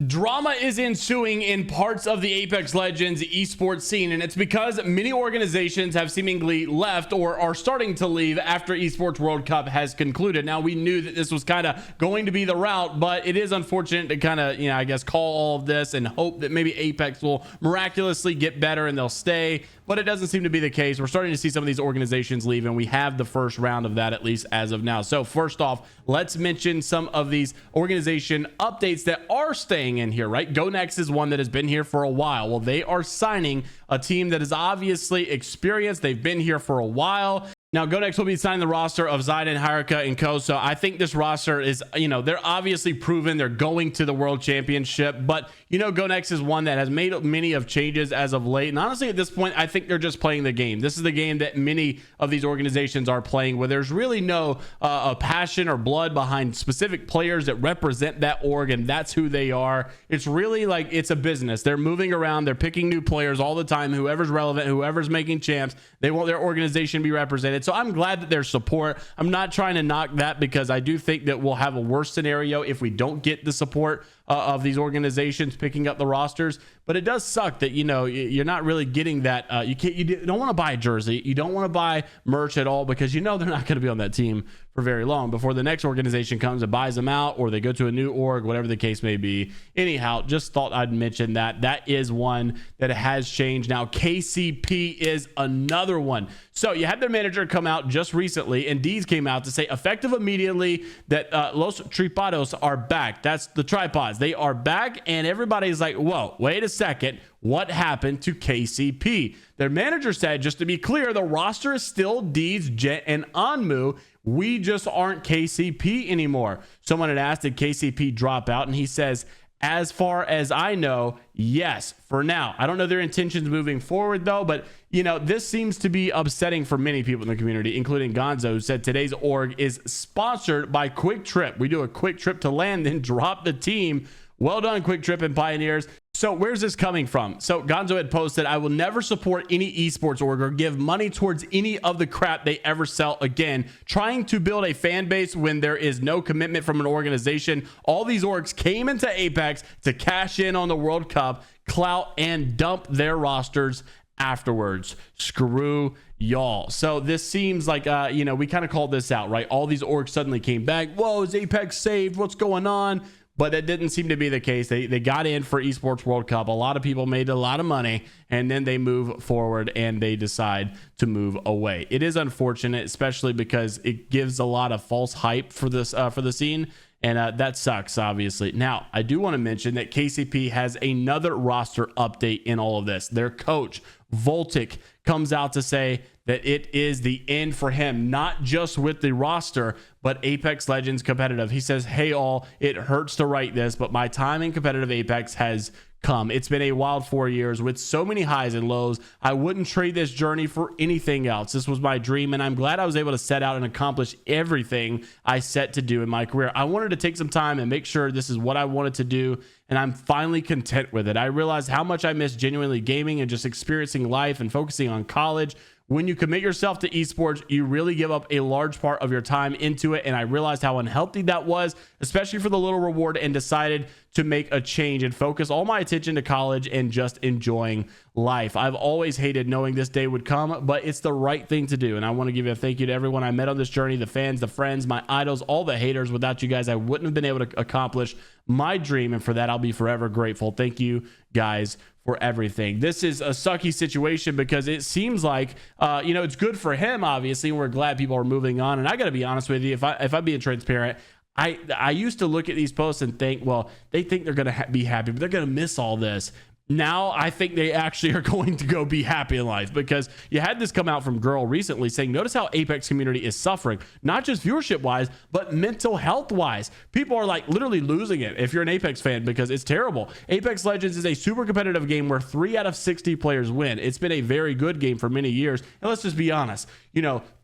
Drama is ensuing in parts of the Apex Legends esports scene, and it's because many organizations have seemingly left or are starting to leave after Esports World Cup has concluded. Now, we knew that this was kind of going to be the route, but it is unfortunate to kind of, I guess, call all of this and hope that maybe Apex will miraculously get better and they'll stay, but it doesn't seem to be the case. We're starting to see some of these organizations leave, and we have the first round of that, at least as of now. So first off, let's mention some of these organization updates that are staying in here, right? Goex is one that has been here for a while. Well, they are signing a team that is obviously experienced. They've been here for a while. Now, Goex will be signing the roster of Zayden, Haruka, and Co. So I think this roster is, they're obviously proven. They're going to the World Championship, but, Goex is one that has made many of changes as of late. And honestly, at this point, I think they're just playing the game. This is the game that many of these organizations are playing, where there's really no passion or blood behind specific players that represent that org, and that's who they are. It's really like it's a business. They're moving around. They're picking new players all the time. Whoever's relevant, whoever's making champs, they want their organization to be represented. So I'm glad that there's support. I'm not trying to knock that, because I do think that we'll have a worse scenario if we don't get the support of these organizations picking up the rosters. But it does suck that, you're not really getting that. You don't want to buy a jersey. You don't want to buy merch at all, because they're not going to be on that team for very long before the next organization comes and buys them out, or they go to a new org, whatever the case may be. Anyhow, just thought I'd mention that. That is one that has changed. Now, KCP is another one. So you had their manager come out just recently, and Deez came out to say effective immediately that Los Tripados are back. That's the tripods. They are back, and everybody's like, whoa, wait a second. What happened to KCP? Their manager said, just to be clear, the roster is still Deez, Jet, and Anmu. We just aren't KCP anymore. Someone had asked, did KCP drop out? And he says, as far as I know, yes, for now. I don't know their intentions moving forward, though, but this seems to be upsetting for many people in the community, including Gonzo, who said today's org is sponsored by Quick Trip. We do a quick trip to land, then drop the team. Well done, Quick Trip and Pioneers. So where's this coming from? So Gonzo had posted, I will never support any esports org or give money towards any of the crap they ever sell again. Trying to build a fan base when there is no commitment from an organization. All these orgs came into Apex to cash in on the World Cup, clout, and dump their rosters afterwards. Screw y'all. So this seems like, we kind of called this out, right? All these orgs suddenly came back. Whoa, is Apex saved? What's going on? But that didn't seem to be the case. They got in for Esports World Cup. A lot of people made a lot of money, and then they move forward and they decide to move away. It is unfortunate, especially because it gives a lot of false hype for this for the scene, and that sucks, obviously. Now, I do want to mention that KCP has another roster update in all of this. Their coach, Voltic, comes out to say that it is the end for him, not just with the roster, but Apex Legends competitive. He says, hey all, it hurts to write this, but my time in competitive Apex has come. It's been a wild 4 years with so many highs and lows. I wouldn't trade this journey for anything else. This was my dream, and I'm glad I was able to set out and accomplish everything I set to do in my career. I wanted to take some time and make sure this is what I wanted to do, and I'm finally content with it. I realized how much I miss genuinely gaming and just experiencing life and focusing on college. When you commit yourself to esports, you really give up a large part of your time into it. And I realized how unhealthy that was, especially for the little reward, and decided to make a change and focus all my attention to college and just enjoying life. I've always hated knowing this day would come, but it's the right thing to do. And I want to give a thank you to everyone I met on this journey, the fans, the friends, my idols, all the haters. Without you guys, I wouldn't have been able to accomplish my dream. And for that, I'll be forever grateful. Thank you guys for everything. This is a sucky situation because it seems like, it's good for him, obviously, and we're glad people are moving on. And I got to be honest with you, if I'm being transparent, I used to look at these posts and think, well, they think they're going to be happy, but they're going to miss all this. Now I think they actually are going to go be happy in life, because you had this come out from Girl recently saying, notice how Apex community is suffering, not just viewership wise, but mental health wise. People are like literally losing it if you're an Apex fan, because it's terrible. Apex Legends is a super competitive game where 3 out of 60 players win. It's been a very good game for many years. And let's just be honest,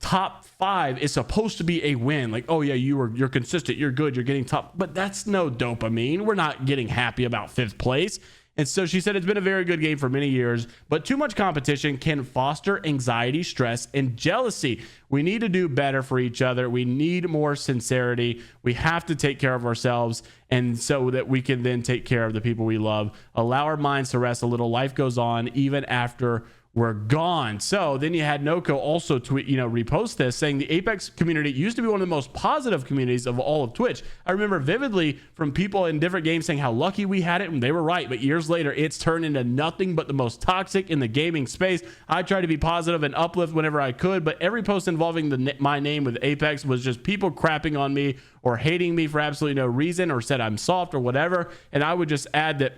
top 5 is supposed to be a win. Like, oh yeah, you're consistent, you're good, you're getting top, but that's no dopamine. We're not getting happy about 5th place. And so she said it's been a very good game for many years, but too much competition can foster anxiety, stress, and jealousy. We need to do better for each other. We need more sincerity. We have to take care of ourselves, and so that we can then take care of the people we love. Allow our minds to rest a little. Life goes on even after we're gone. So then you had Noko also tweet, repost this, saying the Apex community used to be one of the most positive communities of all of Twitch. I remember vividly from people in different games saying how lucky we had it, and they were right. But years later, it's turned into nothing but the most toxic in the gaming space. I tried to be positive and uplift whenever I could, but every post involving my name with Apex was just people crapping on me or hating me for absolutely no reason, or said I'm soft or whatever. And I would just add that,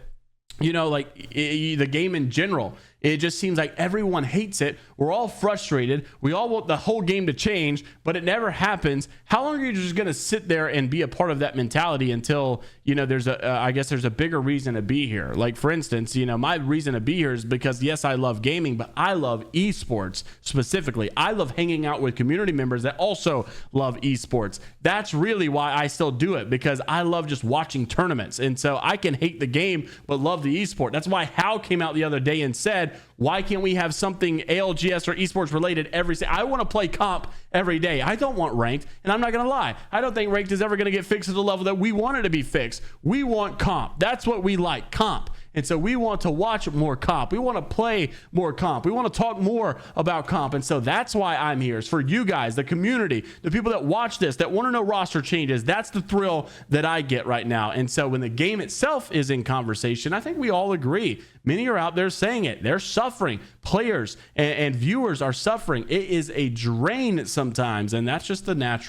the game in general, it just seems like everyone hates it. We're all frustrated. We all want the whole game to change, but it never happens. How long are you just going to sit there and be a part of that mentality until, there's a bigger reason to be here? Like, for instance, my reason to be here is because, yes, I love gaming, but I love esports specifically. I love hanging out with community members that also love esports. That's really why I still do it, because I love just watching tournaments. And so I can hate the game, but love the esport. That's why Hal came out the other day and said, why can't we have something ALGS or esports related every day? I want to play comp every day. I don't want ranked, and I'm not going to lie. I don't think ranked is ever going to get fixed to the level that we want it to be fixed. We want comp. That's what we like, comp. And so we want to watch more comp. We want to play more comp. We want to talk more about comp. And so that's why I'm here. It's for you guys, the community, the people that watch this, that want to know roster changes. That's the thrill that I get right now. And so when the game itself is in conversation, I think we all agree. Many are out there saying it. They're suffering. Players and viewers are suffering. It is a drain sometimes. And that's just that's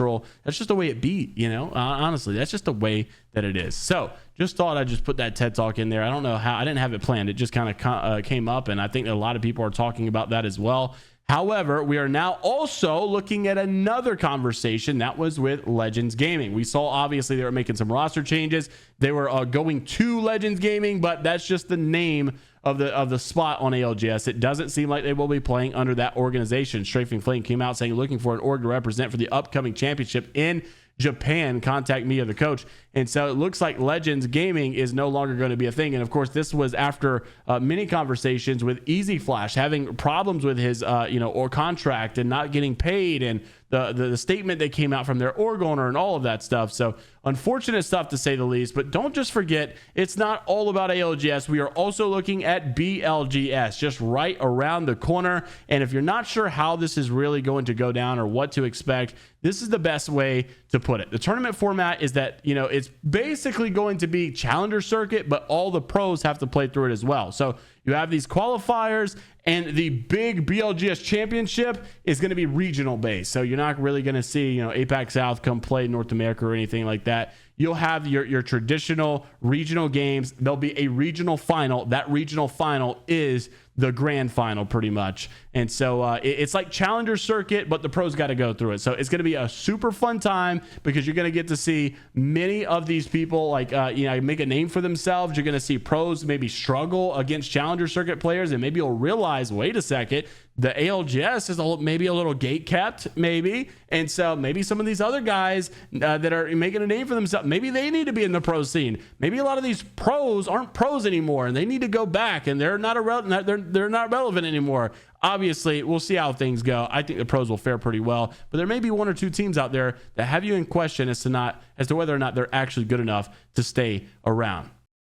just the way it be, honestly, that's just the way that it is. So just thought I'd just put that TED Talk in there. I don't know how, I didn't have it planned. It just kind of came up, and I think that a lot of people are talking about that as well. However, we are now also looking at another conversation that was with Legends Gaming. We saw, obviously, they were making some roster changes. They were going to Legends Gaming, but that's just the name of the spot on ALGS. It doesn't seem like they will be playing under that organization. Strafing Flame came out saying, looking for an org to represent for the upcoming championship in Japan. Contact me or the coach. And so it looks like Legends Gaming is no longer going to be a thing. And of course, this was after many conversations with Easy Flash having problems with his or contract and not getting paid, and the statement that came out from their org owner and all of that stuff. So unfortunate stuff, to say the least. But don't just forget, it's not all about ALGS. We are also looking at BLGS just right around the corner. And if you're not sure how this is really going to go down or what to expect, this is the best way to put it. The tournament format is that, it's basically going to be Challenger Circuit, but all the pros have to play through it as well. So you have these qualifiers, and the big BLGS championship is going to be regional based. So you're not really going to see, APAC South come play North America or anything like that. You'll have your traditional regional games. There'll be a regional final. That regional final is the grand final, pretty much. And so it's like Challenger Circuit, but the pros got to go through it. So it's going to be a super fun time, because you're going to get to see many of these people make a name for themselves. You're going to see pros maybe struggle against Challenger Circuit players, and maybe you'll realize, wait a second, the ALGS is maybe a little gate kept, maybe. And so maybe some of these other guys that are making a name for themselves, maybe they need to be in the pro scene. Maybe a lot of these pros aren't pros anymore, and they need to go back, and they're not relevant anymore. Obviously, we'll see how things go. I think the pros will fare pretty well, but there may be one or two teams out there that have you in question as to whether or not they're actually good enough to stay around.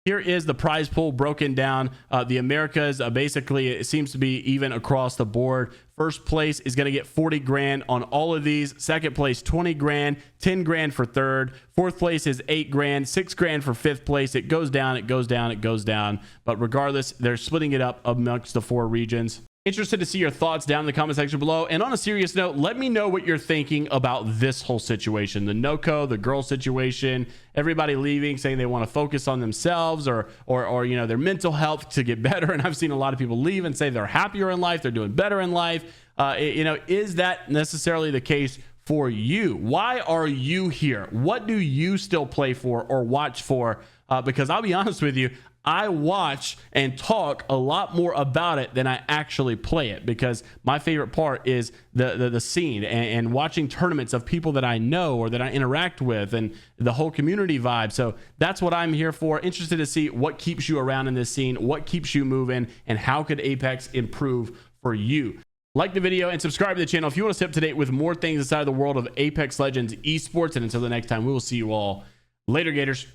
Here is the prize pool broken down. The Americas, basically, it seems to be even across the board. First place is going to get 40 grand on all of these. Second place, 20 grand, 10 grand for third. Fourth place is 8 grand, 6 grand for fifth place. It goes down, it goes down, it goes down. But regardless, they're splitting it up amongst the 4 regions. Interested to see your thoughts down in the comment section below. And on a serious note, let me know what you're thinking about this whole situation. The Noko, the girl situation, everybody leaving, saying they want to focus on themselves or their mental health to get better. And I've seen a lot of people leave and say they're happier in life, they're doing better in life. Is that necessarily the case for you? Why are you here? What do you still play for or watch for? Because I'll be honest with you, I watch and talk a lot more about it than I actually play it, because my favorite part is the scene and watching tournaments of people that I know or that I interact with and the whole community vibe. So that's what I'm here for. Interested to see what keeps you around in this scene, what keeps you moving, and how could Apex improve for you. Like the video and subscribe to the channel if you want to stay up to date with more things inside the world of Apex Legends esports. And until the next time, we will see you all later, Gators.